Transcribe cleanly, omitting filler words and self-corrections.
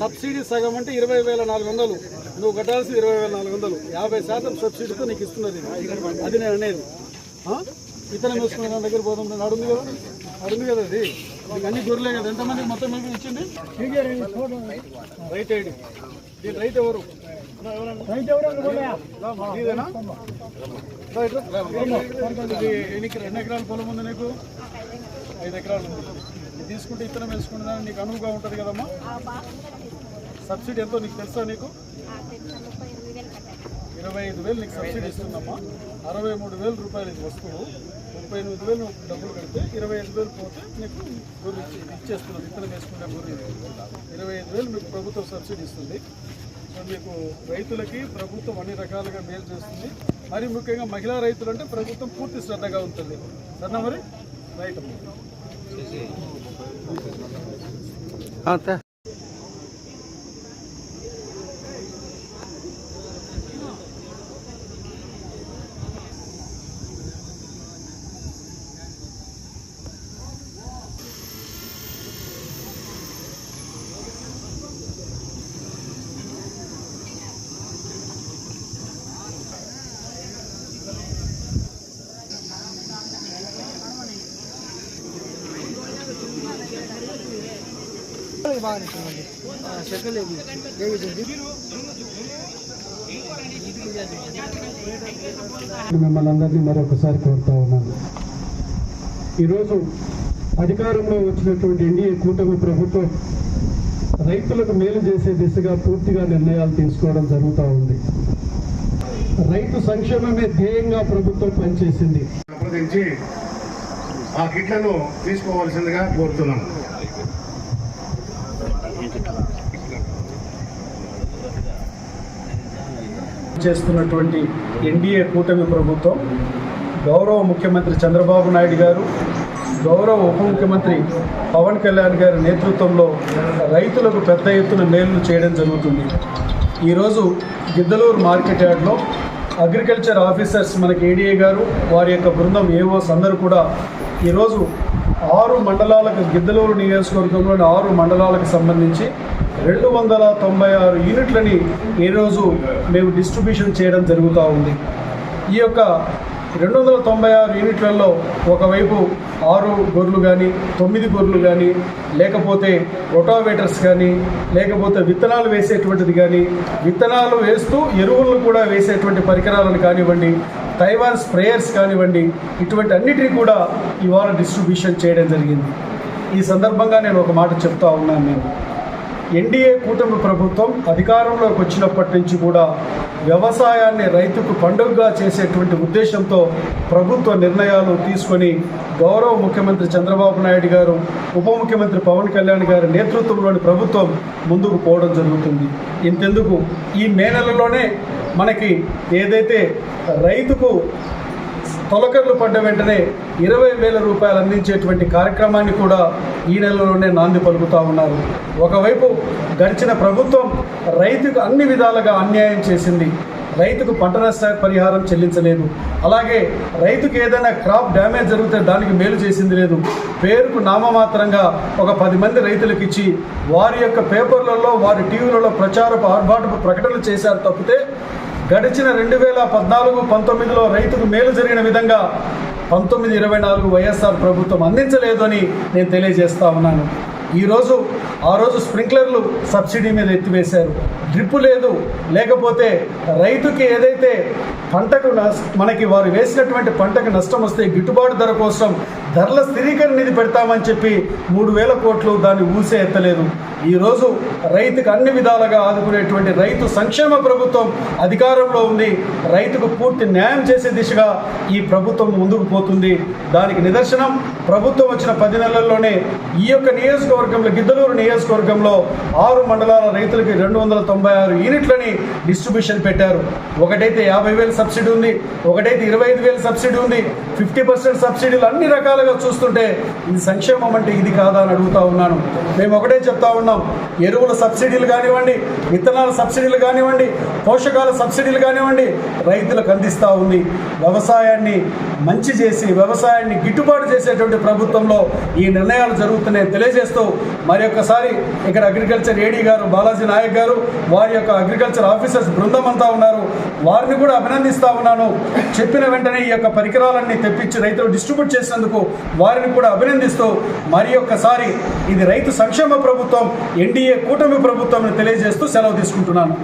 Subsidy సగం అంటే 20,400, నువ్వు కట్టాల్సి 20,400, 50% సబ్సిడీతో నీకు ఇస్తున్నది. అది నేను అనేది. విత్తనం వేసుకునే దాని దగ్గర పోదాం, అడుగు కదా, అది నీకు అన్ని గొర్రెలే కదా. ఎంతమందికి మొత్తం మీకు ఇచ్చింది? Right ID. దీని రైట్ ఎవరు? ఎన్ని ఎకరాల పొలం ఉంది నీకు? 5 ఎకరాలు ఉంది. తీసుకుంటే ఇత్తనం వేసుకుంటే నీకు అనువుగా ఉంటుంది కదమ్మా. సబ్సిడీ ఎంతో నీకు తెలుసా? నీకు 25,000 నీకు సబ్సిడీ ఇస్తుందమ్మా. 63,000 రూపాయలు ఇది వస్తువు. 38,000 నువ్వు డబ్బులు కడితే 25,000 పోతే నీకు గొర్రె ఇచ్చేస్తున్నారు. ఇత్తనం వేసుకుంటే గొర్రె 25,000 మీకు ప్రభుత్వం సబ్సిడీ ఇస్తుంది. సో మీకు రైతులకి ప్రభుత్వం అన్ని రకాలుగా మేలు చేస్తుంది. మరి ముఖ్యంగా మహిళా రైతులు అంటే ప్రభుత్వం పూర్తి శ్రద్ధగా ఉంటుంది. సరేనా మరి? రైట్ అమ్మా. మిమ్మల్ని అందరినీ మరొకసారి కోరుతా ఉన్నాను. ఈరోజు అధికారంలో వచ్చినటువంటి ఎన్డీఏ కూటమి ప్రభుత్వం రైతులకు మేలు చేసే దిశగా పూర్తిగా నిర్ణయాలు తీసుకోవడం జరుగుతూ ఉంది. రైతు సంక్షేమమే ధ్యేయంగా ప్రభుత్వం పనిచేసింది. సంప్రదించి ఆ కిట్లను తీసుకోవాల్సిందిగా కోరుతున్నాం. చేస్తున్నటువంటి ఎన్డీఏ కూటమి ప్రభుత్వం, గౌరవ ముఖ్యమంత్రి చంద్రబాబు నాయుడు గారు, గౌరవ ఉప ముఖ్యమంత్రి పవన్ కళ్యాణ్ గారి నేతృత్వంలో రైతులకు పెద్ద ఎత్తున మేలు చేయడం జరుగుతుంది. ఈరోజు గిద్దలూరు మార్కెట్ యార్డ్లో అగ్రికల్చర్ ఆఫీసర్స్ మనకి ఏడీఏ గారు, వారి యొక్క బృందం, ఏఓస్ అందరూ కూడా ఈరోజు 6 మండలాలకు, గిద్దలూరు నియోజకవర్గంలోని 6 మండలాలకు సంబంధించి 296 యూనిట్లని ఈరోజు మేము డిస్ట్రిబ్యూషన్ చేయడం జరుగుతూ ఉంది. ఈ యొక్క 296 యూనిట్లలో ఒకవైపు 6 గొర్రెలు కానీ, 9 గొర్రెలు కానీ, లేకపోతే రొటావేటర్స్ కానీ, లేకపోతే విత్తనాలు వేసేటువంటిది కానీ, విత్తనాలు వేస్తూ ఎరువులను కూడా వేసేటువంటి పరికరాలను కానివ్వండి, తైవాన్ స్ప్రేయర్స్ కానివ్వండి, ఇటువంటి అన్నిటినీ కూడా ఇవాళ డిస్ట్రిబ్యూషన్ చేయడం జరిగింది. ఈ సందర్భంగా నేను ఒక మాట చెప్తా ఉన్నాను. నేను ఎన్డీఏ కూటమి ప్రభుత్వం అధికారంలోకి వచ్చినప్పటి నుంచి కూడా వ్యవసాయాన్ని రైతుకు పండుగగా చేసేటువంటి ఉద్దేశంతో ప్రభుత్వ నిర్ణయాలు తీసుకొని గౌరవ ముఖ్యమంత్రి చంద్రబాబు నాయుడు గారు, ఉప ముఖ్యమంత్రి పవన్ కళ్యాణ్ గారి నేతృత్వంలోని ప్రభుత్వం ముందుకు పోవడం జరుగుతుంది. ఇంతెందుకు, ఈ మే నెలలోనే మనకి ఏదైతే రైతుకు తొలకర్లు పడ్డ వెంటనే 20,000 రూపాయలు అందించేటువంటి కార్యక్రమాన్ని కూడా ఈ నెలలోనే నాంది పలుకుతూ ఉన్నారు. ఒకవైపు గడిచిన ప్రభుత్వం రైతుకు అన్ని విధాలుగా అన్యాయం చేసింది. రైతుకు పంట నష్ట పరిహారం చెల్లించలేదు. అలాగే రైతుకు ఏదైనా క్రాప్ డ్యామేజ్ జరిగితే దానికి మేలు చేసింది లేదు. పేరుకు నామమాత్రంగా ఒక 10 మంది రైతులకు ఇచ్చి వారి యొక్క పేపర్లలో, వారి టీవీలలో ప్రచారపు ఆర్భాటపు ప్రకటనలు చేశారు తప్పితే గడిచిన 2014-19లో రైతుకు మేలు జరిగిన విధంగా 19-24 వైఎస్ఆర్ ప్రభుత్వం అందించలేదు అని నేను తెలియజేస్తా ఉన్నాను. ఆ రోజు స్ప్రింక్లర్లు సబ్సిడీ మీద ఎత్తివేశారు, డ్రిప్పు లేదు. లేకపోతే రైతుకి ఏదైతే పంటకు మనకి వారు వేసినటువంటి పంటకు నష్టం వస్తే గిట్టుబాటు ధర కోసం ధరల స్థిరీకరణ నిధి పెడతామని చెప్పి 3,000 కోట్లు దాన్ని ఊసే ఎత్తలేదు. ఈరోజు రైతుకు అన్ని విధాలుగా ఆదుకునేటువంటి రైతు సంక్షేమ ప్రభుత్వం అధికారంలో ఉంది. రైతుకు పూర్తి న్యాయం చేసే దిశగా ఈ ప్రభుత్వం ముందుకు పోతుంది. దానికి నిదర్శనం ప్రభుత్వం వచ్చిన 10 నెలల్లోనే ఈ యొక్క నియోజకవర్గంలో, గిద్దలూరు నియోజకవర్గంలో 6 మండలాల రైతులకి 296 యూనిట్లని డిస్ట్రిబ్యూషన్ పెట్టారు. ఒకటైతే 50,000 సబ్సిడీ ఉంది, ఒకటైతే 25,000 సబ్సిడీ ఉంది, 50% సబ్సిడీలు. అన్ని రకాలుగా చూస్తుంటే ఇది సంక్షేమం అంటే ఇది కాదా అని అడుగుతా ఉన్నాను. మేము ఒకటే చెప్తా ఉన్నాం, ఉన్నాం. ఎరువుల సబ్సిడీలు కానివ్వండి, విత్తనాల సబ్సిడీలు కానివ్వండి, పోషకాల సబ్సిడీలు కానివ్వండి రైతులకు అందిస్తూ ఉంది. వ్యవసాయాన్ని మంచి చేసి వ్యవసాయాన్ని గిట్టుబాటు చేసేటువంటి ప్రభుత్వంలో ఈ నిర్ణయాలు జరుగుతున్నాయని తెలియజేస్తూ మరి ఒక్కసారి ఇక్కడ అగ్రికల్చర్ ఏడీ గారు బాలాజీ నాయక్ గారు, వారి యొక్క అగ్రికల్చర్ ఆఫీసర్స్ బృందం అంతా ఉన్నారు, వారిని కూడా అభినందిస్తూ ఉన్నాను. చెప్పిన వెంటనే ఈ యొక్క పరికరాలన్నీ తెప్పించి రైతులు డిస్ట్రిబ్యూట్ చేసినందుకు వారిని కూడా అభినందిస్తూ మరి ఒక్కసారి ఇది రైతు సంక్షేమ ప్రభుత్వం, ఎన్డీఏ కూటమి ప్రభుత్వం తెలియజేస్తూ సెలవు తీసుకుంటున్నాను.